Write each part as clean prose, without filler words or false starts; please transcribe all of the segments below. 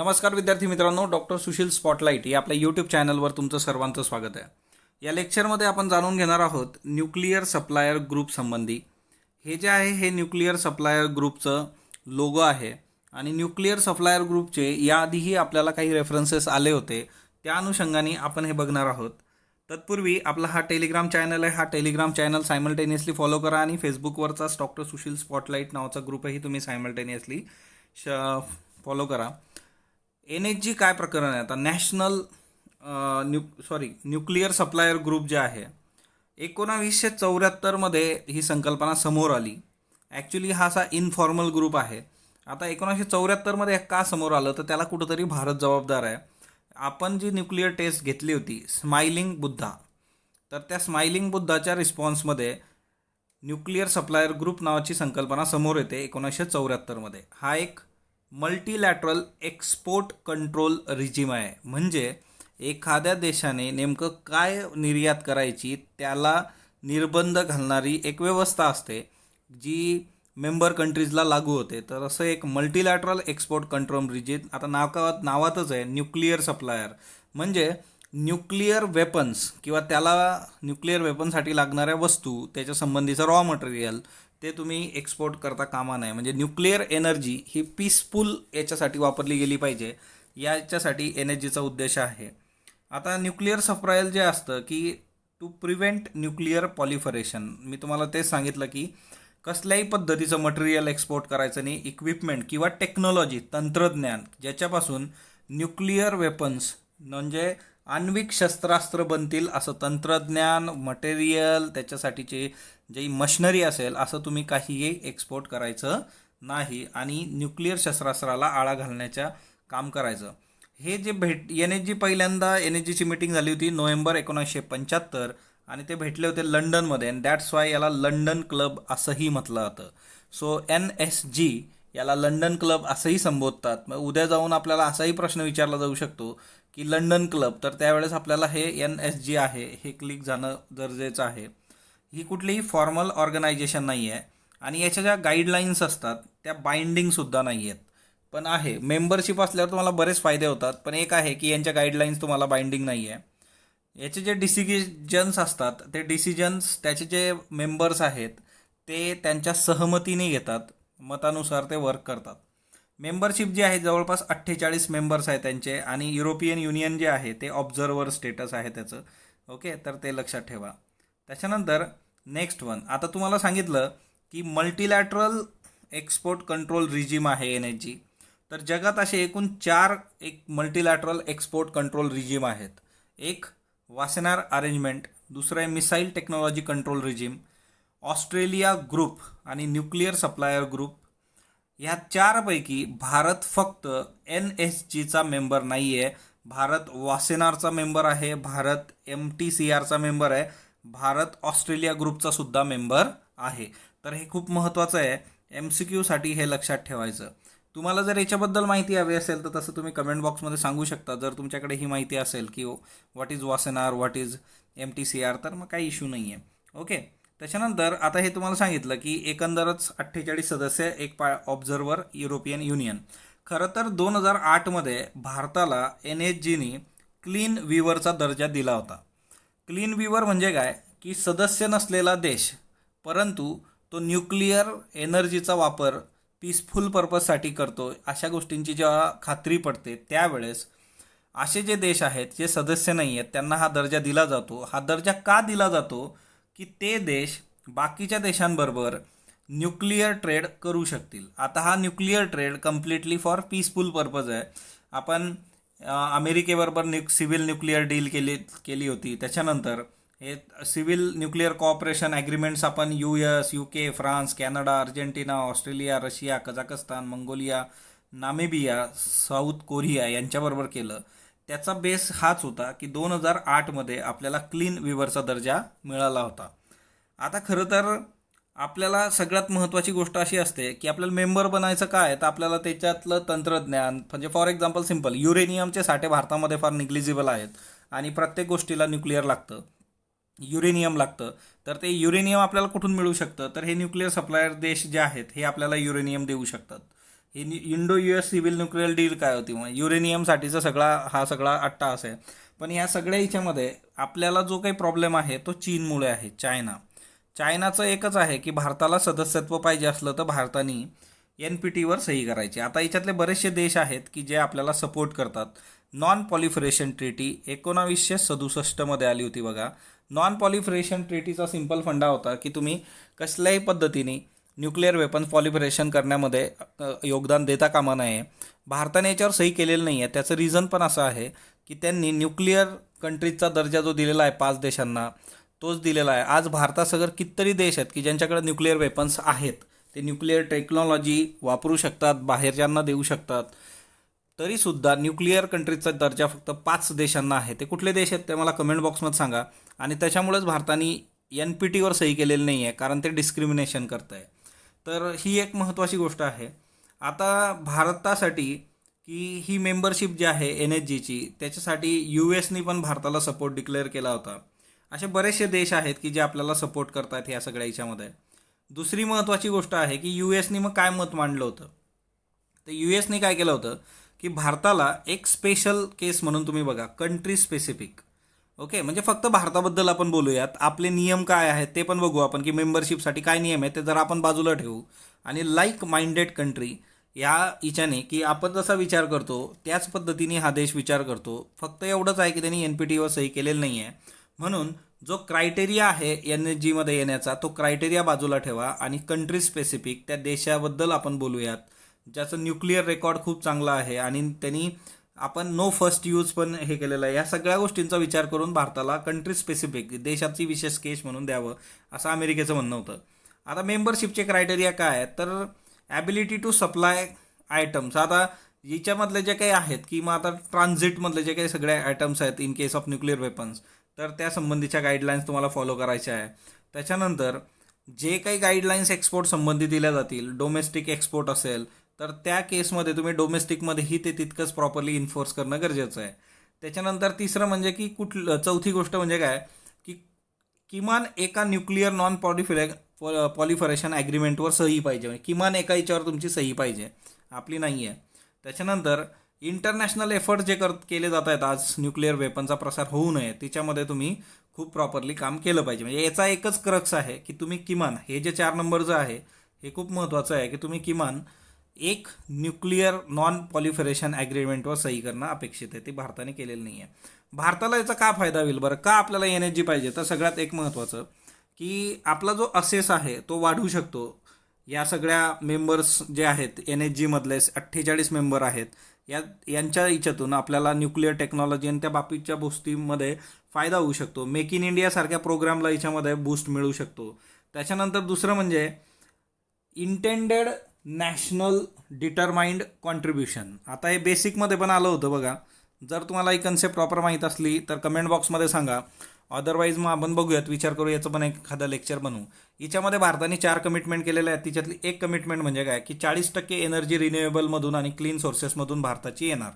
नमस्कार विद्यार्थी मित्रांनो, डॉक्टर सुशील स्पॉटलाइट या आपल्या यूट्यूब चॅनलवर तुमचं सर्वांचं स्वागत आहे. या लेक्चरमध्ये आपण जाणून घेणार आहोत न्यूक्लिअर सप्लायर ग्रुप संबंधी. हे जे आहे हे न्यूक्लिअर सप्लायर ग्रुपचं लोगो आहे आणि न्यूक्लिअर सप्लायर ग्रुपचे याआधीही आपल्याला काही रेफरन्सेस आले होते, त्या अनुषंगाने आपण हे बघणार आहोत. तत्पूर्वी आपला हा टेलिग्राम चॅनल आहे, हा टेलिग्राम चॅनल सायमल्टेनियसली फॉलो करा आणि फेसबुकवरचाच डॉक्टर सुशील स्पॉटलाइट नावाचा ग्रुपही तुम्ही सायमल्टेनियसली फॉलो करा. NHG काय प्रकरण आहे आता, नॅशनल न्यूक्लिअर सप्लायर ग्रुप जे आहे 1974मध्ये ही संकल्पना समोर आली. ॲक्च्युली हा असा इनफॉर्मल ग्रुप आहे. आता 1974मध्ये का समोर आलं तर त्याला कुठंतरी भारत जबाबदार आहे. आपण जी न्यूक्लिअर टेस्ट घेतली होती स्माइलिंग बुद्धा, तर त्या स्माइलिंग बुद्धाच्या रिस्पॉन्समध्ये न्यूक्लिअर सप्लायर ग्रुप नावाची संकल्पना समोर येते 1974मध्ये. हा एक मल्टीलॅटरल एक्सपोर्ट कंट्रोल रिजिम आहे. म्हणजे एखाद्या देशाने नेमकं काय निर्यात करायची त्याला निर्बंध घालणारी एक व्यवस्था असते जी मेंबर कंट्रीजला लागू होते. तर असं एक मल्टीलॅटरल एक्सपोर्ट कंट्रोल रिजिम. आता नावातच आहे न्यूक्लिअर सप्लायर, म्हणजे न्यूक्लिअर वेपन्स किंवा त्याला न्यूक्लिअर वेपनसाठी लागणाऱ्या वस्तू, त्याच्या संबंधीचं रॉ मटेरियल ते तुम्ही एक्सपोर्ट करता कामा नये. म्हणजे न्यूक्लिअर एनर्जी ही पीसफुल याच्यासाठी वापरली गेली पाहिजे, याच्यासाठी NHGचा उद्देश आहे. आता न्यूक्लिअर सप्लायर जे असतं की टू प्रिव्हेंट न्यूक्लिअर पॉलिफरेशन, मी तुम्हाला तेच सांगितलं की कसल्याही पद्धतीचं मटेरियल एक्सपोर्ट करायचं नाही. इक्विपमेंट किंवा टेक्नॉलॉजी, तंत्रज्ञान ज्याच्यापासून न्यूक्लिअर वेपन्स म्हणजे आण्विक शस्त्रास्त्र बनतील असं तंत्रज्ञान, मटेरियल, त्याच्यासाठीचे जे मशिनरी असेल असं तुम्ही काहीही एक्सपोर्ट करायचं नाही आणि न्यूक्लिअर शस्त्रास्त्राला आळा घालण्याचं काम करायचं. हे जे NHG पहिल्यांदा NHGची मीटिंग झाली होती नोव्हेंबर 1975 आणि ते भेटले होते लंडनमध्ये. अँड दॅट्स वाय याला लंडन क्लब असंही म्हटलं जातं. सो NSG याला लंडन क्लब असंही संबोधतात. मग उद्या जाऊन आपल्याला असाही प्रश्न विचारला जाऊ शकतो की लंडन क्लब, तर त्यावेळेस आपल्याला हे NSG आहे हे क्लिक जाणं गरजेचं आहे. ही कुठलीही फॉर्मल ऑर्गनायझेशन नाही आहे आणि याच्या ज्या गाईडलाईन्स असतात त्या बाइंडिंगसुद्धा नाही आहेत. पण आहे मेंबरशिप असल्यावर तुम्हाला बरेच फायदे होतात, पण एक आहे की यांच्या गाईडलाईन्स तुम्हाला बाइंडिंग नाही आहे. याचे जे डिसिजन्स असतात ते डिसिजन्स त्याचे जे मेंबर्स आहेत ते त्यांच्या सहमतीने घेतात, मतानुसार ते वर्क करतात. मेंबरशिप जे आहे जवळपास 48 मेंबर्स आहेत त्यांचे आणि युरोपियन युनियन जे आहे ते ऑब्झर्वर स्टेटस आहे त्याचं. ओके, तर ते लक्षात ठेवा. त्याच्यानंतर नेक्स्ट वन, आता तुम्हाला सांगितलं की मल्टीलॅटरल एक्सपोर्ट कंट्रोल रिजिम आहे NHG. तर जगात असे एकूण 4 मल्टीलॅटरल एक्सपोर्ट कंट्रोल रिजिम आहेत. एक वासेनार अरेंजमेंट, दुसरं आहे missile technology control regime, Australia group आणि न्यूक्लिअर सप्लायर ग्रुप. ह्या 4पैकी भारत फक्त NSGचा मेंबर नाही आहे. भारत वासेनारचा मेंबर आहे, भारत MTCRचा मेंबर आहे, भारत ऑस्ट्रेलिया ग्रुपचा सुद्धा मेंबर आहे. तर हे खूप महत्त्वाचं आहे, MCQसाठी हे लक्षात ठेवायचं. तुम्हाला जर याच्याबद्दल माहिती हवी असेल तर तसं तुम्ही कमेंट बॉक्समध्ये सांगू शकता. जर तुमच्याकडे ही माहिती असेल की what is Wassenaar, what is MTCR, तर मग काही इश्यू नाही आहे. ओके, त्याच्यानंतर आता हे तुम्हाला सांगितलं की एकंदरच 48 सदस्य, एक ऑब्झर्वर युरोपियन युनियन. खरं तर 2008मध्ये भारताला NHGने क्लीन वीवरचा दर्जा दिला होता. क्लीन वीवर म्हणजे काय की सदस्य नसलेला देश परंतु तो न्यूक्लिअर एनर्जीचा वापर पीसफुल पर्पजसाठी करतो, अशा गोष्टींची जेव्हा खात्री पडते त्यावेळेस असे जे देश आहेत जे सदस्य नाही आहेत त्यांना हा दर्जा दिला जातो. हा दर्जा का दिला जातो की ते देश बाकीच्या देशांबरोबर न्यूक्लिअर ट्रेड करू शकतील. आता हा nuclear trade completely for peaceful purpose आहे. आपण अमेरिकेबरोबर सिव्हिल न्यूक्लिअर डील केली होती. त्याच्यानंतर हे सिव्हिल न्यूक्लिअर कॉपरेशन ॲग्रीमेंट्स आपण US, UK, France, Canada, Argentina, Australia, Russia, Kazakhstan, Mongolia, Namibia, south Korea यांच्याबरोबर केलं. त्याचा बेस हाच होता की 2008मध्ये आपल्याला क्लीन वीवरचा दर्जा मिळाला होता. आता खरं तर आपल्याला सगळ्यात महत्त्वाची गोष्ट अशी असते की आपल्याला मेंबर बनायचं काय, तर आपल्याला त्याच्यातलं तंत्रज्ञान, म्हणजे फॉर एक्झाम्पल सिम्पल, युरेनियमचे साठे भारतामध्ये फार निग्लिजिबल आहेत आणि प्रत्येक गोष्टीला न्यूक्लिअर लागतं, युरेनियम लागतं. तर ते युरेनियम आपल्याला कुठून मिळू शकतं, तर हे न्यूक्लिअर सप्लायर देश जे आहेत हे आपल्याला युरेनियम देऊ शकतात. ही Indo US civil nuclear deal काय होती, मग युरेनियमसाठीचा हा सगळा अट्टाहास आहे. पण या सगळ्या ह्याच्यामध्ये आपल्याला जो काही प्रॉब्लेम आहे तो चीनमुळे आहे. चायनाचं एकच आहे की भारताला सदस्यत्व पाहिजे असलं तर भारताने NPTवर सही करायची. आता याच्यातले बरेचसे देश आहेत की जे आपल्याला सपोर्ट करतात. नॉन पॉलिफरेशन ट्रीटी 1967 आली होती बघा. नॉन पॉलिफरेशन ट्रीटीचा सिंपल फंडा होता की तुम्ही कसल्याही पद्धतीने न्यूक्लिअर वेपन्स पॉलिफरेशन करण्यामध्ये योगदान देता कामा नये. भारताने याच्यावर सही केलेलं नाही आहे. त्याचं रिझन पण असं आहे की त्यांनी न्यूक्लिअर कंट्रीजचा दर्जा जो दिलेला आहे 5 देशांना तोच दिलेला आहे. आज भारतासह कितीतरी देश आहेत की ज्यांच्याकडे न्यूक्लिअर वेपन्स आहेत. ते न्यूक्लिअर टेक्नॉलॉजी वापरू शकतात, बाहेरच्यांना देऊ शकतात. तरीसुद्धा न्यूक्लिअर कंट्रीजचा दर्जा फक्त 5 देशांना आहे. ते कुठले देश आहेत ते मला कमेंट बॉक्समध्ये सांगा. आणि त्याच्यामुळेच भारताने NPTवर सही केलेली नाही आहे, कारण ते डिस्क्रिमिनेशन करत आहे. तर ही एक महत्त्वाची गोष्ट आहे. आता भारतासाठी की ही मेंबरशिप जी आहे NSGची, त्याच्यासाठी USनी पण भारताला सपोर्ट डिक्लेअर केला होता. असे बरेचसे देश आहेत की जे आपल्याला सपोर्ट करतात ह्या सगळ्या याच्यामध्ये. दुसरी महत्त्वाची गोष्ट आहे की USनी मग काय मत मांडलं होतं. तर USनी काय केलं होतं की भारताला एक स्पेशल केस म्हणून तुम्ही बघा, कंट्री स्पेसिफिक. ओके, म्हणजे फक्त भारताबद्दल आपण बोलूयात. आपले नियम काय आहेत ते पण बघू आपण की मेंबरशिपसाठी काय नियम आहेत ते जर आपण बाजूला ठेवू. आणि लाईक माइंडेड कंट्री या हिच्याने की आपण जसा विचार करतो त्याच पद्धतीने हा देश विचार करतो. फक्त एवढंच आहे की त्यांनी NPTवर सही केलेलं नाही आहे. म्हणून जो क्रायटेरिया आहे NSGमध्ये येण्याचा तो क्रायटेरिया बाजूला ठेवा आणि कंट्री स्पेसिफिक त्या देशाबद्दल आपण बोलूयात ज्याचं न्यूक्लिअर रेकॉर्ड खूप चांगला आहे आणि त्यांनी आपण नो फर्स्ट यूज पण हे केलेलं आहे. या सगळ्या गोष्टींचा विचार करून भारताला कंट्री स्पेसिफिक देशाची विशेष केस म्हणून द्यावं असं अमेरिकेचं म्हणणं होतं. आता मेंबरशिपचे क्रायटेरिया काय आहेत तर ॲबिलिटी टू सप्लाय आयटम्स. आता याच्यामधले जे काही आहेत की मग आता ट्रान्झिटमधले जे काही सगळे आयटम्स आहेत in case of nuclear weapons तर त्या संबंधीच्या गाईडलाईन्स तुम्हाला फॉलो करायच्या आहे. त्याच्यानंतर जे काही गाईडलाईन्स एक्सपोर्ट संबंधी दिल्या जातील, डोमेस्टिक एक्सपोर्ट असेल तर त्या केसमध्ये तुम्ही डोमेस्टिकमध्येही ते तितकंच प्रॉपरली इन्फोर्स करणं गरजेचं आहे. त्याच्यानंतर तिसरं म्हणजे की चौथी गोष्ट म्हणजे काय की किमान एका न्यूक्लिअर नॉन पॉलिफरेशन ॲग्रीमेंटवर सही पाहिजे. म्हणजे किमान एका याच्यावर तुमची सही पाहिजे, आपली नाही आहे. त्याच्यानंतर इंटरनॅशनल एफर्ट जे केले जात आहेत आज न्यूक्लिअर वेपनचा प्रसार होऊ नये त्याच्यामध्ये तुम्ही खूप प्रॉपरली काम केलं पाहिजे. म्हणजे याचा एकच क्रक्स आहे की तुम्ही किमान हे जे 4 नंबरचं आहे हे खूप महत्त्वाचं आहे की तुम्ही किमान एक न्यूक्लिअर नॉन पॉलिफरेशन ॲग्रीमेंटवर सही करणं अपेक्षित आहे. ते भारताने केलेलं नाही आहे. भारताला याचा का फायदा होईल बरं, का आपल्याला NSG पाहिजे, तर सगळ्यात एक महत्त्वाचं की आपला जो असेस आहे तो वाढू शकतो. या सगळ्या मेंबर्स जे आहेत NSGमधले 48 मेंबर आहेत यांच्या याच्यातून आपल्याला न्यूक्लिअर टेक्नॉलॉजी आणि त्या बाबतीच्या गोष्टींमध्ये फायदा होऊ शकतो. मेक इन इंडिया सारख्या प्रोग्रामला याच्यामध्ये बूस्ट मिळू शकतो. त्याच्यानंतर दुसरं म्हणजे इंटेंडेड नॅशनल डिटरमाइंड कॉन्ट्रीब्युशन. आता हे बेसिकमध्ये पण आलं होतं बघा. जर तुम्हाला ही कन्सेप्ट प्रॉपर माहीत असली तर कमेंट बॉक्समध्ये सांगा. अदरवाईज मग आपण बघूयात, विचार करू, याचं पण एखादं लेक्चर बनवू. याच्यामध्ये भारताने 4 कमिटमेंट केलेल्या आहेत. तिच्यातली एक कमिटमेंट म्हणजे काय की 40% एनर्जी रिन्युएबलमधून आणि क्लीन सोर्सेसमधून भारताची येणार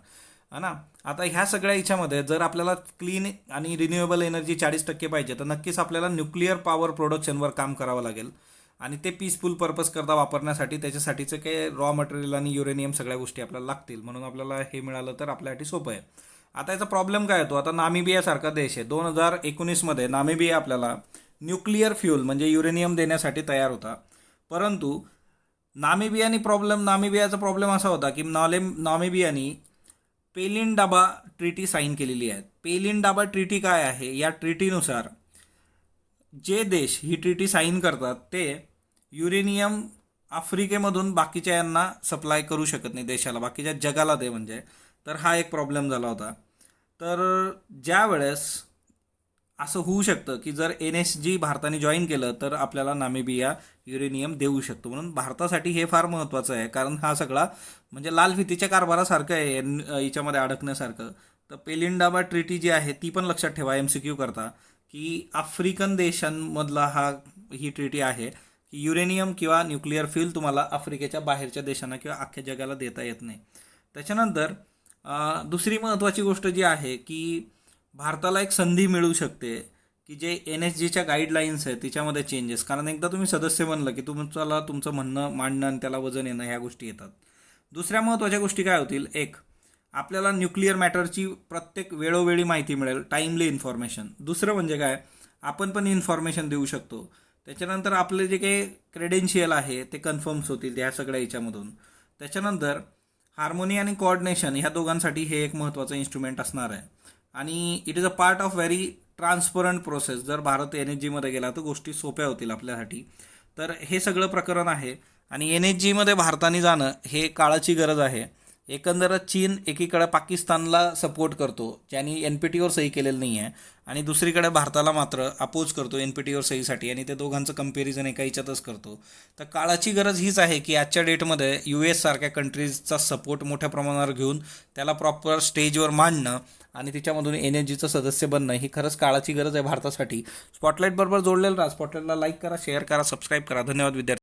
है ना. आता ह्या सगळ्या याच्यामध्ये जर आपल्याला क्लीन आणि रिन्युएबल एनर्जी 40% पाहिजे तर नक्कीच आपल्याला न्यूक्लिअर पॉवर प्रोडक्शनवर काम करावं लागेल आणि ते पीसफुल पर्पज करता वापरण्यासाठी त्याच्यासाठीचं काही रॉ मटेरियल आणि युरेनियम सगळ्या गोष्टी आपल्याला लागतील. म्हणून आपल्याला हे मिळालं तर आपल्यासाठी सोपं आहे. आता याचा प्रॉब्लेम काय येतो, आता नामिबियासारखा देश आहे. 2019मध्ये नामिबिया आपल्याला न्यूक्लिअर फ्युल म्हणजे युरेनियम देण्यासाठी तयार होता. परंतु नामिबियाचा प्रॉब्लेम असा होता की नामिबियानी पेलिनडाबा ट्रीटी साईन केलेली आहे. पेलिनडाबा ट्रीटी काय आहे, या ट्रीटीनुसार जे देश ही ट्रीटी साईन करतात ते युरेनियम आफ्रिकेमधून बाकीच्या यांना सप्लाय करू शकत नाही देशाला, बाकीच्या जगाला दे म्हणजे. तर हा एक प्रॉब्लेम झाला होता. तर ज्या वेळेस असं होऊ शकतं की जर NSG भारताने जॉईन केलं तर आपल्याला नामिबिया युरेनियम देऊ शकतो. म्हणून भारतासाठी हे फार महत्त्वाचं आहे, कारण हा सगळा म्हणजे लाल फितीच्या कारभारासारखं आहे याच्यामध्ये अडकण्यासारखं. तर पेलिनडाबा ट्रीटी जी आहे ती पण लक्षात ठेवा MCQ करता की आफ्रिकन देशांमधला ही ट्रीटी आहे की युरेनियम किंवा न्यूक्लिअर फ्यूल तुम्हाला आफ्रिकेच्या बाहेरच्या देशांना किंवा अख्ख्या जगाला देता येत नाही. त्याच्यानंतर दुसरी महत्त्वाची गोष्ट जी आहे की भारताला एक संधी मिळू शकते की जे NSGच्या गाईडलाईन्स आहेत तिच्यामध्ये चेंजेस, कारण एकदा तुम्ही सदस्य बनलं की तुमचं म्हणणं मांडणं आणि त्याला वजन येणं ह्या गोष्टी येतात. दुसऱ्या महत्त्वाच्या गोष्टी काय होतील, एक, आपल्याला न्यूक्लिअर मॅटरची प्रत्येक वेळोवेळी माहिती मिळेल, टाईमली इन्फॉर्मेशन. दुसरं म्हणजे काय, आपण पण इन्फॉर्मेशन देऊ शकतो. त्याच्यानंतर आपले जे काही क्रेडेन्शियल आहे ते कन्फर्म्स होतील ह्या सगळ्या याच्यामधून. त्याच्यानंतर हार्मोनी आणि कोऑर्डिनेशन ह्या दोघांसाठी हे एक महत्त्वाचं इन्स्ट्रुमेंट असणार आहे. आणि it is a part of very transparent process. जर भारत NSGमध्ये गेला तर गोष्टी सोप्या होतील आपल्यासाठी. तर हे सगळं प्रकरण आहे आणि NSGमध्ये भारताने जाणं हे काळाची गरज आहे. एकंदरच चीन एकीकडे पाकिस्तानला सपोर्ट करतो, ज्यांनी NPTवर सही केलेलं नाही आहे, आणि दुसरीकडे भारताला मात्र अपोज करतो NPTवर सहीसाठी, आणि ते दोघांचं कंपॅरिझन एका याच्यातच करतो. तर काळाची गरज हीच आहे की आजच्या डेटमध्ये US सारख्या कंट्रीजचा सपोर्ट मोठ्या प्रमाणावर घेऊन त्याला प्रॉपर स्टेजवर मांडणं आणि त्याच्यामधून NSGचं सदस्य बनणं ही खरंच काळाची गरज आहे भारतासाठी. स्पॉटलाईट बरोबर जोडलेलं राहा. स्पॉटलाईटला लाईक करा, शेअर करा, सबस्क्राईब करा. धन्यवाद विद्यार्थी.